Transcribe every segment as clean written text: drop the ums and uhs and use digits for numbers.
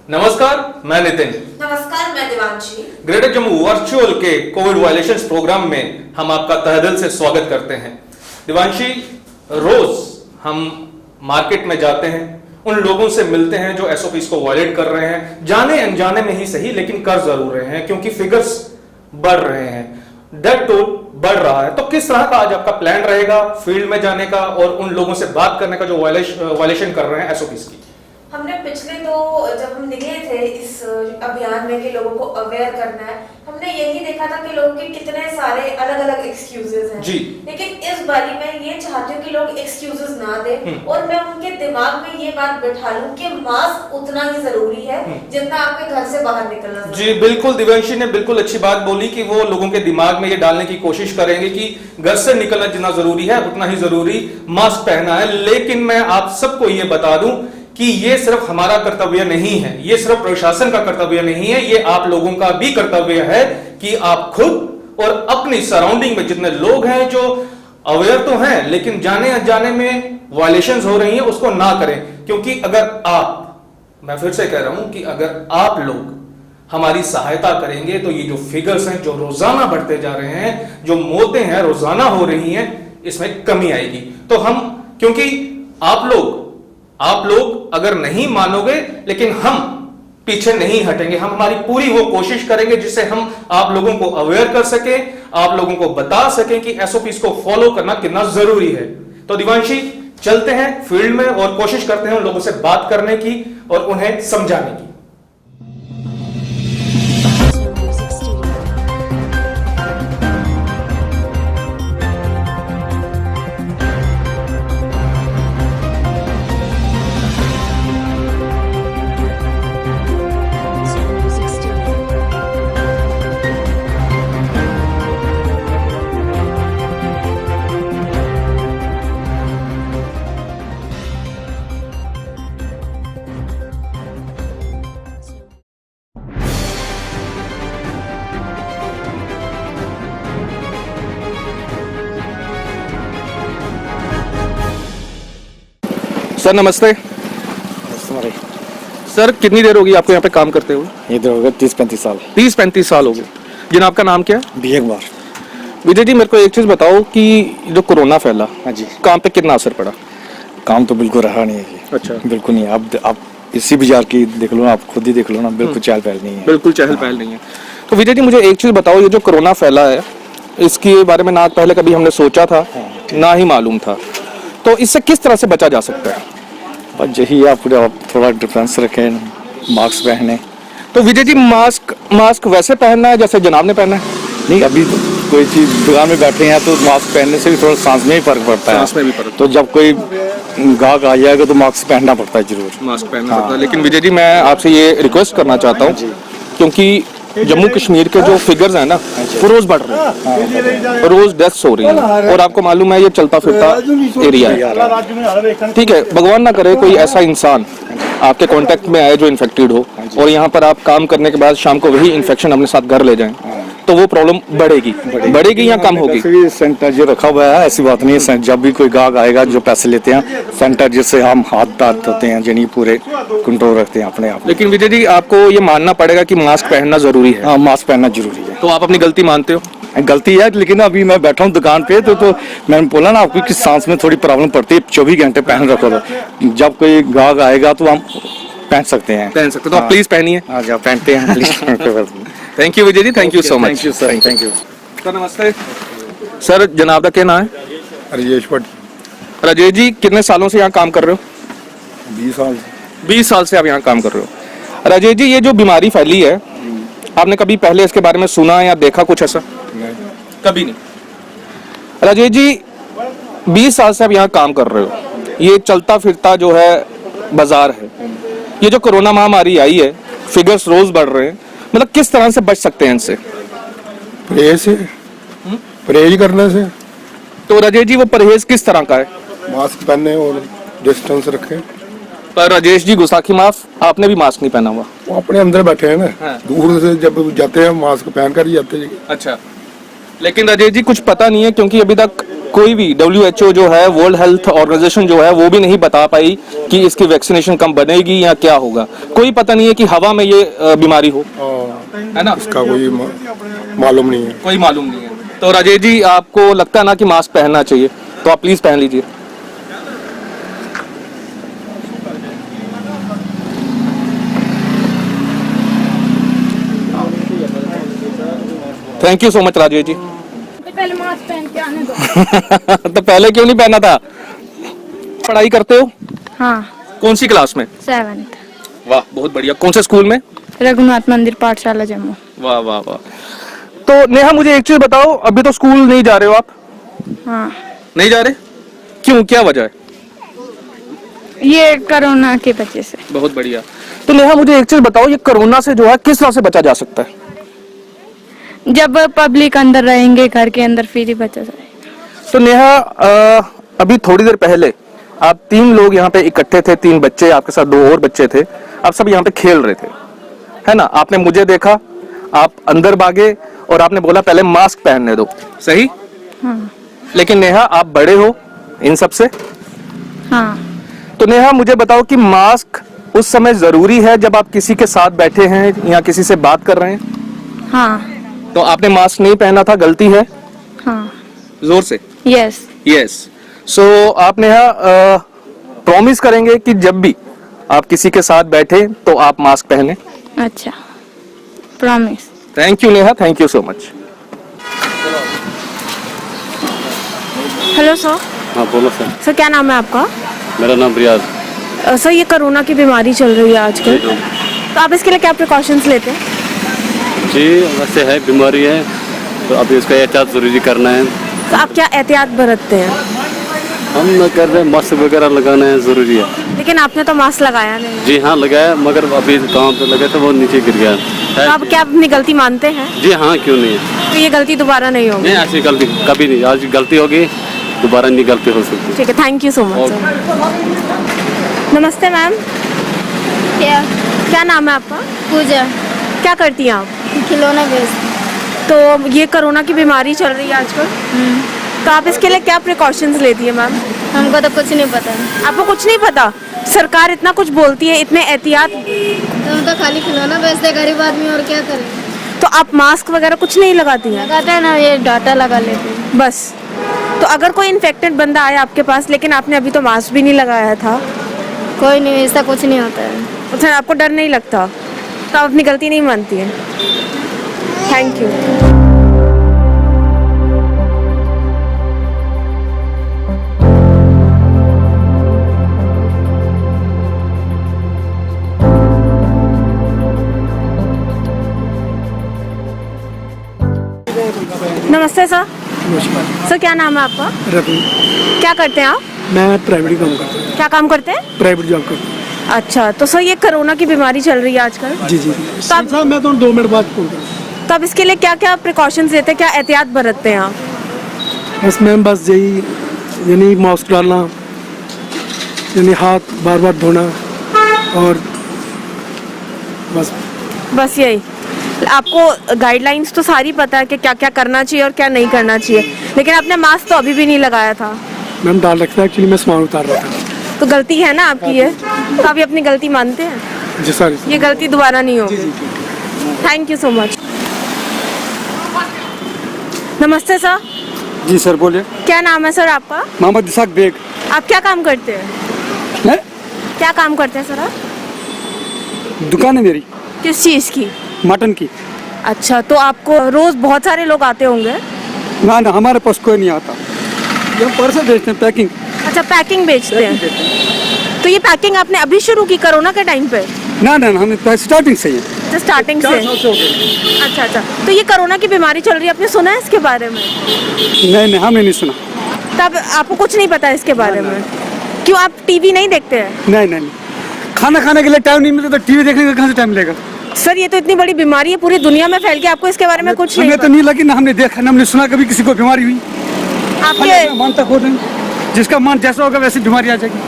नमस्कार, मैं नितिन। नमस्कार, मैं देवांशी। ग्रेटर जम्मू वर्चुअल के कोविड वायलेशंस प्रोग्राम में हम आपका तहे दिल से स्वागत करते हैं। देवांशी, रोज हम मार्केट में जाते हैं, उन लोगों से मिलते हैं जो एसओपीज को वायलेट कर रहे हैं, जाने अनजाने में ही सही, लेकिन कर जरूर रहे हैं क्योंकि फिगर्स बढ़ रहे हैं, डेथ टोल बढ़ रहा है। तो किस तरह का आज आपका प्लान रहेगा फील्ड में जाने का और उन लोगों से बात करने का जो वायलेशन कर रहे हैं एसओपीज की? हमने पिछले जब हम निकले थे इस अभियान में कि लोगों को अवेयर करना है, हमने यही देखा था कि लोगों के कितने सारे अलग अलग एक्सक्यूजेस हैं जी। लेकिन इस बारी मैं ये चाहती हूँ कि लोग एक्सक्यूजेस ना दें और मैं उनके दिमाग में ये बात बैठा लूं कि मास्क उतना ही जरूरी है जितना आपके घर से बाहर निकलना। जी बिल्कुल, दिव्यांशी ने बिल्कुल अच्छी बात बोली कि वो लोगों के दिमाग में ये डालने की कोशिश करेंगे कि घर से निकलना जितना जरूरी है उतना ही जरूरी मास्क पहनना है। लेकिन मैं आप सबको ये बता दूं कि ये सिर्फ हमारा कर्तव्य नहीं है, ये सिर्फ प्रशासन का कर्तव्य नहीं है, ये आप लोगों का भी कर्तव्य है कि आप खुद और अपनी सराउंडिंग में जितने लोग हैं जो अवेयर तो हैं लेकिन जाने अनजाने में वायलेशंस हो रही हैं उसको ना करें। क्योंकि अगर आप, मैं फिर से कह रहा हूं कि अगर आप लोग हमारी सहायता करेंगे तो ये जो फिगर्स हैं जो रोजाना बढ़ते जा रहे हैं, जो मौतें हैं रोजाना हो रही हैं, इसमें कमी आएगी। तो हम, क्योंकि आप लोग अगर नहीं मानोगे लेकिन हम पीछे नहीं हटेंगे, हम हमारी पूरी वो कोशिश करेंगे जिससे हम आप लोगों को अवेयर कर सके, आप लोगों को बता सकें कि एसओपीज को फॉलो करना कितना जरूरी है। तो दिवांशी, चलते हैं फील्ड में और कोशिश करते हैं उन लोगों से बात करने की और उन्हें समझाने की। सर नमस्ते। सर कितनी देर होगी आपको यहाँ पे काम करते हुए? इधर हो गए 30-35 साल। 30-35 साल हो गए। जनाब का नाम क्या है? विजय कुमार। विजय जी, मेरे को एक चीज बताओ कि जो कोरोना फैला, हाँ जी, काम पे कितना असर पड़ा? काम तो बिल्कुल रहा नहीं है। अच्छा, बिल्कुल नहीं। आप इसी बाजार की देख लो ना, आप खुद ही देख लो ना, बिल्कुल चहल पहल नहीं है। बिल्कुल चहल पहल नहीं है। तो विजय जी मुझे एक चीज बताओ, ये जो कोरोना फैला है इसके बारे में ना पहले कभी हमने सोचा था ना ही मालूम था, तो इससे किस तरह से बचा जा सकता है? बस यही आप थोड़ा डिफरेंस रखें, मास्क पहने। तो विजय जी मास्क वैसे पहनना है जैसे जनाब ने पहना है? नहीं, अभी तो कोई चीज दुकान में बैठे हैं तो मास्क पहनने से भी थोड़ा सांस में ही फर्क पड़ता है। सांस में भी फर्क। तो जब कोई गाहक आ जाएगा तो मास्क पहनना पड़ता है जरूर। मास्क पहनना पड़ता है। लेकिन विजय जी मैं आपसे ये रिक्वेस्ट करना चाहता हूँ, क्योंकि जम्मू कश्मीर के जो फिगर्स हैं ना वो रोज बढ़ रहे हैं, रोज डेथ्स हो रही हैं और आपको मालूम है ये चलता फिरता एरिया है। ठीक है, भगवान ना करे कोई ऐसा इंसान आपके कांटेक्ट में आए जो इन्फेक्टेड हो और यहाँ पर आप काम करने के बाद शाम को वही इन्फेक्शन अपने साथ घर ले जाएं, तो वो प्रॉब्लम बढ़ेगी या कम होगी? सैनिटाइजर रखा हुआ है, ऐसी बात नहीं है। जब भी कोई गाहक आएगा जो पैसे लेते हैं, सैनिटाइजर से हम हाथ धोते हैं, यानी पूरे कंट्रोल रखते हैं अपने आप। लेकिन विजय जी आपको ये मानना पड़ेगा कि मास्क पहनना जरूरी है। हाँ, मास्क पहनना जरूरी है। तो आप अपनी गलती मानते हो? गलती है, लेकिन अभी मैं बैठा हूँ दुकान पे तो मैंने बोला ना आपको कि सांस में थोड़ी प्रॉब्लम पड़ती है, 24 घंटे पहन रखो। जब कोई गाहक आएगा तो हम पहन सकते हैं। तो आप प्लीज पहनिए। हाँ, जब पहनते हैं please. Thank you Vijay ji, thank you so much. Thank you sir, thank you sir. नमस्ते सर, जनाब का क्या नाम है? राजेश भट्ट। राजेश जी कितने सालों से यहाँ काम कर रहे हो? 20 साल। 20 साल से आप यहाँ काम कर रहे हो। राजेश जी ये जो बीमारी फैली है, आपने कभी पहले इसके बारे में सुना या देखा कुछ ऐसा? नहीं। कभी नहीं। राजेश जी 20 साल से आप यहाँ काम कर रहे हो, ये चलता फिरता जो है बाजार है, ये जो कोरोना महामारी आई है, फिगर्स रोज बढ़ रहे हैं, मतलब किस तरह से बच सकते हैं इनसे? परहेज से, परहेज करने से। तो राजेश जी वो परहेज किस तरह का है? मास्क पहने और डिस्टेंस रखें। पर राजेश जी गुस्ताखी माफ, आपने भी मास्क नहीं पहना हुआ। वो अपने अंदर बैठे हैं ना। हाँ। दूर से जब जाते हैं मास्क पहन कर ही जाते हैं। अच्छा, लेकिन राजेश जी कुछ पता नहीं है, क्योंकि अभी तक कोई भी WHO जो है, वर्ल्ड हेल्थ ऑर्गेनाइजेशन जो है, वो भी नहीं बता पाई कि इसकी वैक्सीनेशन कब बनेगी या क्या होगा। कोई पता नहीं है कि हवा में ये बीमारी हो, है ना, इसका कोई मालूम नहीं है। कोई मालूम नहीं है। तो राजेश जी आपको लगता है ना कि मास्क पहनना चाहिए, तो आप प्लीज पहन लीजिए। Thank you so much Rajesh ji. पहले मास्क पहन के आने दो। तो पहले क्यों नहीं पहना था? पढ़ाई करते हो? हाँ, कौन सी क्लास में? 7th। वाह बहुत बढ़िया। कौन से स्कूल में? रघुनाथ मंदिर पाठशाला जम्मू। वाह वाह वाह। तो नेहा मुझे एक चीज बताओ, अभी तो स्कूल नहीं जा रहे हो आप? हाँ, नहीं जा रहे? क्यों, क्या वजह है? ये कोरोना की वजह से। बहुत बढ़िया। तो नेहा मुझे एक चीज बताओ, ये कोरोना से जो है किस तरह से बचा जा सकता है? जब पब्लिक अंदर रहेंगे घर के अंदर, फिर ही बचा जाएगा। तो नेहा अभी थोड़ी देर पहले आप 3 लोग यहाँ पे इकट्ठे थे, 3 बच्चे, आपके साथ 2 और बच्चे थे, आप सब यहाँ पे खेल रहे थे, है ना? आपने मुझे देखा, आप अंदर भागे और आपने बोला पहले मास्क पहनने दो, सही? हाँ। लेकिन नेहा आप बड़े हो इन सब से, हाँ। तो नेहा मुझे बताओ कि मास्क उस समय जरूरी है जब आप किसी के साथ बैठे हैं या किसी से बात कर रहे हैं? हाँ। तो आपने मास्क नहीं पहना था, गलती है? हाँ। जोर से। यस। यस। सो आप नेहा प्रॉमिस करेंगे कि जब भी आप किसी के साथ बैठे तो आप मास्क पहने? अच्छा, promise. Thank you Neha, thank you so much. Hello sir. हाँ बोलो सर। सर क्या नाम है आपका? मेरा नाम रियाज। सर ये कोरोना की बीमारी चल रही है आजकल, तो आप इसके लिए क्या प्रिकॉशंस लेते हैं? जी वैसे है, बीमारी है तो अभी इसका एहतियात जरूरी करना है। तो आप क्या एहतियात बरतते हैं? हम न कर रहे, मास्क वगैरह लगाना है जरूरी है। लेकिन आपने तो मास्क लगाया नहीं। जी हाँ लगाया, मगर अभी काम पे लगा था वो नीचे गिर गया तो आप क्या अपनी गलती मानते हैं? जी हाँ, क्यों नहीं है। तो ये गलती दोबारा नहीं होगी? नहीं ऐसी गलती कभी नहीं, आज गलती होगी दोबारा नहीं गलती हो सकती। ठीक है, thank you so much sir. नमस्ते मैम। क्या नाम है आपका? पूजा। क्या करती हैं आप? खिलौना बेचती। तो ये कोरोना की बीमारी चल रही है आजकल, तो आप इसके लिए क्या प्रिकॉशंस लेती है मैम? हमको तो कुछ नहीं पता। आपको कुछ नहीं पता? सरकार इतना कुछ बोलती है, इतने एहतियात। तो हम तो खाली खिलौना बेचते गरीब आदमी, और क्या करें। तो आप मास्क वगैरह कुछ नहीं लगाती हैं? लगाते हैं ना, ये डाटा लगा लेते हैं बस। तो अगर कोई इन्फेक्टेड बंदा आया आपके पास, लेकिन आपने अभी तो मास्क भी नहीं लगाया था, कोई नहीं, ऐसा कुछ नहीं होता है। तो फिर आपको डर नहीं लगता? तो आप अपनी गलती नहीं मानती हैं? Thank you. नमस्ते सर। सर क्या नाम है आपका? रवि। क्या करते हैं आप? मैं प्राइवेट काम करता हूँ। क्या काम करते हैं? प्राइवेट जॉब करता हूँ। अच्छा, तो सर ये कोरोना की बीमारी चल रही है आजकल, जी जी। आप- साहब मैं तो 2 मिनट बाद फोन करूँ। तो आप इसके लिए क्या क्या प्रिकॉशंस लेते हैं, क्या एहतियात बरतते हैं आप? बस मैम बस यही, यानी मास्क डालना, यानी हाथ बार बार धोना, और बस यही। आपको गाइडलाइंस तो सारी पता है कि क्या क्या करना चाहिए और क्या नहीं करना चाहिए, लेकिन आपने मास्क तो अभी भी नहीं लगाया था। मैम डाल रखा है, एक्चुअली मैं सामान उतार रहा था। तो गलती है ना आपकी ये, तो आप ये अपनी गलती मानते हैं? जी सर। ये गलती दोबारा नहीं होगी। Thank you so much. नमस्ते सर। जी सर बोलिए। क्या नाम है सर आपका? मोहम्मद इसाक बेग। आप क्या काम करते हैं? मैं क्या काम करते हैं सर आप? दुकान है मेरी, किस चीज़ की? मटन की। अच्छा, तो आपको रोज बहुत सारे लोग आते होंगे? ना ना, हमारे पास कोई नहीं आता, ये हम पर्सल बेचते हैं, पैकिंग। अच्छा, पैकिंग बेचते हैं। तो ये पैकिंग आपने अभी शुरू की कोरोना के टाइम पे? ना ना, हमें स्टार्टिंग से ही है। अच्छा, स्टार्टिंग से। अच्छा अच्छा, तो ये कोरोना की बीमारी चल रही है, आपने सुना है इसके बारे में? नहीं, हमने नहीं सुना। तब आपको कुछ नहीं पता इसके बारे में? क्यों, आप टीवी नहीं देखते हैं? नहीं, खाना खाने के लिए टाइम नहीं मिलता, तो टीवी देखने का कहाँ से टाइम मिलेगा। सर ये तो इतनी बड़ी बीमारी है, पूरी दुनिया में फैल के, आपको इसके बारे में कुछ नहीं हमें तो नहीं लगी ना, हमने देखा ना, हमने सुना कभी किसी को बीमारी हुई। आपके मन तक हो रहे, जिसका मन जैसा होगा वैसी बीमारी आ जाएगी।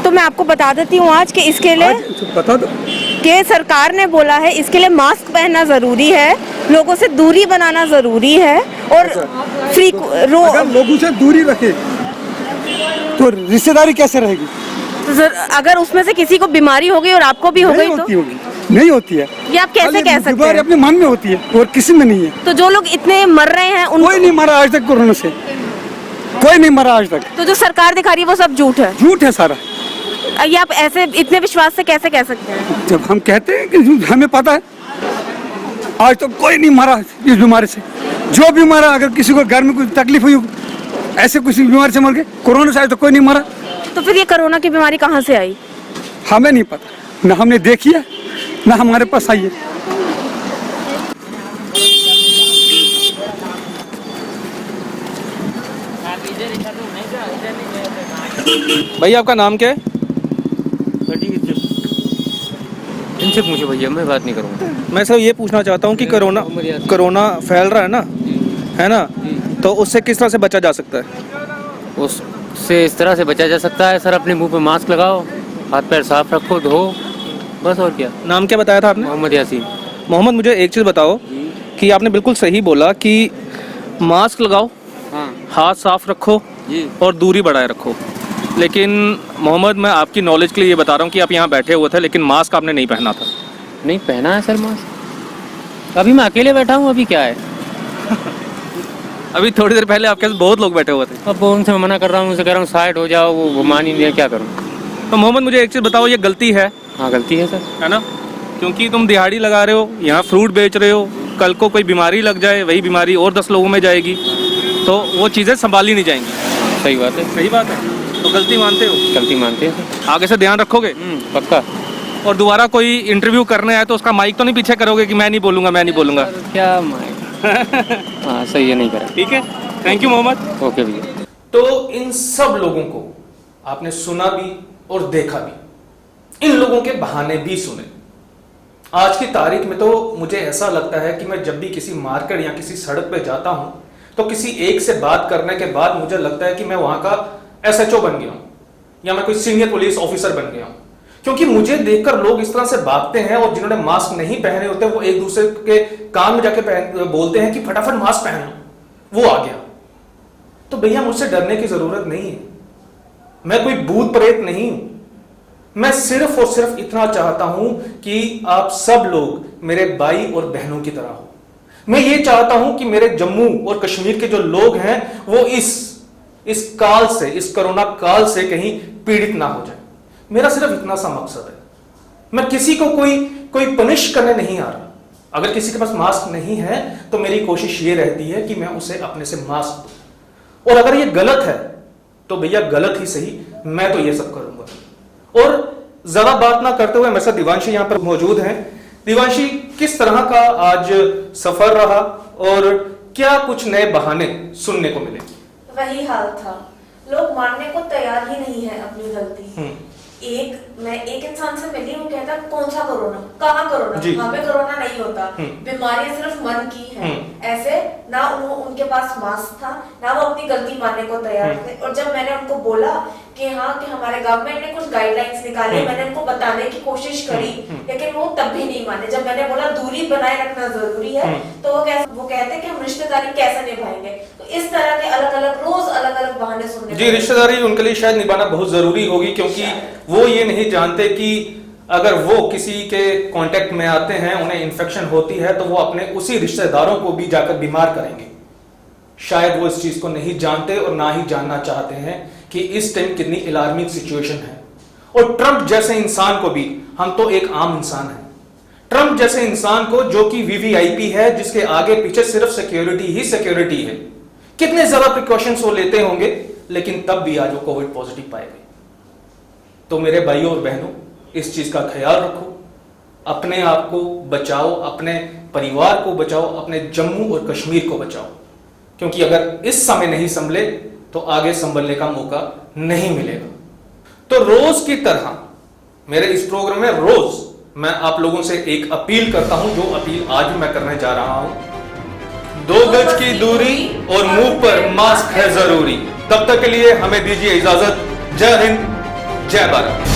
तो मैं आपको बता देती हूँ आज कि इसके लिए बता दो कि सरकार ने बोला है इसके लिए मास्क पहनना ज़रूरी है, लोगों से दूरी बनाना जरूरी है और अगर लोगों से दूरी रखे तो रिश्तेदारी कैसे रहेगी? अगर उसमें से किसी को बीमारी हो गई और आपको भी हो गई तो नहीं होती है। ये आप कैसे कह सकते बीमारी हैं? अपने मन में होती है और किसी में नहीं है। तो जो लोग इतने मर रहे हैं कोई नहीं मरा आज तक कोरोना से, कोई नहीं मरा आज तक। तो जो सरकार दिखा रही है वो सब झूठ है? झूठ है सारा। ये आप ऐसे इतने विश्वास से कैसे कह सकते हैं? जब हम कहते हैं कि हमें पता है आज तक कोई नहीं मरा इस बीमारी से। जो भी मरा, अगर किसी को घर में कुछ तकलीफ हुई ऐसे किसी बीमारी से मर गए, कोरोना से आज तक कोई नहीं मरा। तो फिर ये कोरोना की बीमारी कहाँ से आई? हमें नहीं पता, ना हमने देखी है ना हमारे पास आई है। भैया आपका नाम क्या है? इनसे पूछो भैया, मैं बात नहीं करूँगा। मैं सर ये पूछना चाहता हूँ कि कोरोना फैल रहा है ना, तो उससे किस तरह से बचा जा सकता है? उससे इस तरह से बचा जा सकता है सर, अपने मुंह पे मास्क लगाओ, हाथ पैर साफ रखो, धो, बस। और क्या? नाम क्या बताया था आपने? मोहम्मद यासीन। मोहम्मद, मुझे एक चीज़ बताओ कि आपने बिल्कुल सही बोला कि मास्क लगाओ, हाँ हाथ साफ रखो जी, और दूरी बढ़ाए रखो। लेकिन मोहम्मद, मैं आपकी नॉलेज के लिए ये बता रहा हूँ कि आप यहाँ बैठे हुए थे लेकिन मास्क आपने नहीं पहना था। नहीं पहना है सर मास्क। अभी मैं अकेले बैठा हूँ, अभी क्या है? अभी थोड़ी देर पहले आपके साथ बहुत लोग बैठे हुए थे। अब उनसे मैं मना कर रहा हूँ, उनसे कह रहा हूँ साइड हो जाओ, वो मान ही नहीं, क्या करूँ? तो मोहम्मद, मुझे एक चीज़ बताओ, ये गलती है? हाँ गलती है सर। है ना? क्योंकि तुम दिहाड़ी लगा रहे हो, यहाँ फ्रूट बेच रहे हो, कल को कोई बीमारी लग जाए, वही बीमारी और 10 लोगों में जाएगी, तो वो चीज़ें संभाली नहीं जाएंगी। सही बात है। सही बात है। तो गलती मानते हो? गलती मानते हैं सर। आगे से ध्यान रखोगे? पक्का। और दोबारा कोई इंटरव्यू करने आए तो उसका माइक तो नहीं पीछे करोगे कि मैं नहीं बोलूँगा? क्या माइक? हाँ सही है, नहीं करा। ठीक है, थैंक यू मोहम्मद। ओके भैया। तो इन सब लोगों को आपने सुना भी और देखा भी, इन लोगों के बहाने भी सुने। आज की तारीख में तो मुझे ऐसा लगता है कि मैं जब भी किसी मार्केट या किसी सड़क पे जाता हूं तो किसी एक से बात करने के बाद मुझे लगता है कि मैं वहां का SHO बन गया हूं या मैं कोई सीनियर पुलिस ऑफिसर बन गया हूं, क्योंकि मुझे देखकर लोग इस तरह से भागते हैं और जिन्होंने मास्क नहीं पहने होते वो एक दूसरे के कान में जाके बोलते हैं कि फटाफट मास्क पहन लो, वो आ गया। तो भैया, मुझसे डरने की जरूरत नहीं है, मैं कोई भूत प्रेत नहीं हूं। मैं सिर्फ और सिर्फ इतना चाहता हूं कि आप सब लोग मेरे भाई और बहनों की तरह हो। मैं ये चाहता हूं कि मेरे जम्मू और कश्मीर के जो लोग हैं वो इस काल से, इस कोरोना काल से कहीं पीड़ित ना हो जाए। मेरा सिर्फ इतना सा मकसद है। मैं किसी को कोई पनिश करने नहीं आ रहा। अगर किसी के पास मास्क नहीं है तो मेरी कोशिश ये रहती है कि मैं उसे अपने से मास्क दूं, और अगर ये गलत है तो भैया गलत ही सही, मैं तो ये सब करूंगा। और ज्यादा बात ना करते हुए मेरे साथ दिवांशी यहां पर मौजूद हैं। दिवांशी, किस तरह का आज सफर रहा और क्या कुछ नए बहाने सुनने को मिले? वही हाल था, लोग मानने को तैयार ही नहीं है अपनी गलती। मैं एक इंसान से मिली, वो कहता कौन सा कोरोना, कहाँ कोरोना, हमें कोरोना नहीं होता, बीमारियां सिर्फ मन की हैं। ऐसे ना उनके पास मास्क था, ना वो अपनी गलती मानने को तैयार थे। और जब मैंने उनको बोला कि हाँ कि हमारे गवर्नमेंट ने कुछ गाइडलाइंस निकाले, मैंने उनको बताने की कोशिश करी, लेकिन वो तब भी नहीं माने। जब मैंने बोला दूरी बनाए रखना जरूरी है, तो वो कहते कि हम रिश्तेदारी कैसे निभाएंगे। तो इस तरह के अलग अलग रोज अलग अलग बहाने सुनने। जी, रिश्तेदारी उनके लिए शायद निभाना बहुत जरूरी होगी, क्योंकि वो ये नहीं जानते कि अगर वो किसी के कांटेक्ट में आते हैं, उन्हें इन्फेक्शन होती है, तो वो अपने उसी रिश्तेदारों को भी जाकर बीमार करेंगे। शायद वो इस चीज को नहीं जानते और ना ही जानना चाहते हैं कि इस टाइम कितनी अलार्मिंग सिचुएशन है। और ट्रंप जैसे इंसान को भी, हम तो एक आम इंसान हैं, ट्रंप जैसे इंसान को जो कि VVIP है, जिसके आगे पीछे सिर्फ सिक्योरिटी ही सिक्योरिटी है, कितने ज्यादा प्रिकॉशंस वो लेते होंगे, लेकिन तब भी आज वो कोविड पॉजिटिव पाए गए। तो मेरे भाइयों और बहनों, इस चीज का ख्याल रखो, अपने आप को बचाओ, अपने परिवार को बचाओ, अपने जम्मू और कश्मीर को बचाओ, क्योंकि अगर इस समय नहीं संभले तो आगे संभलने का मौका नहीं मिलेगा। तो रोज की तरह मेरे इस प्रोग्राम में रोज मैं आप लोगों से एक अपील करता हूं, जो अपील आज भी मैं करने जा रहा हूं। 2 गज की दूरी और मुंह पर मास्क है जरूरी। तब तक के लिए हमें दीजिए इजाजत। जय हिंद, जय भारत।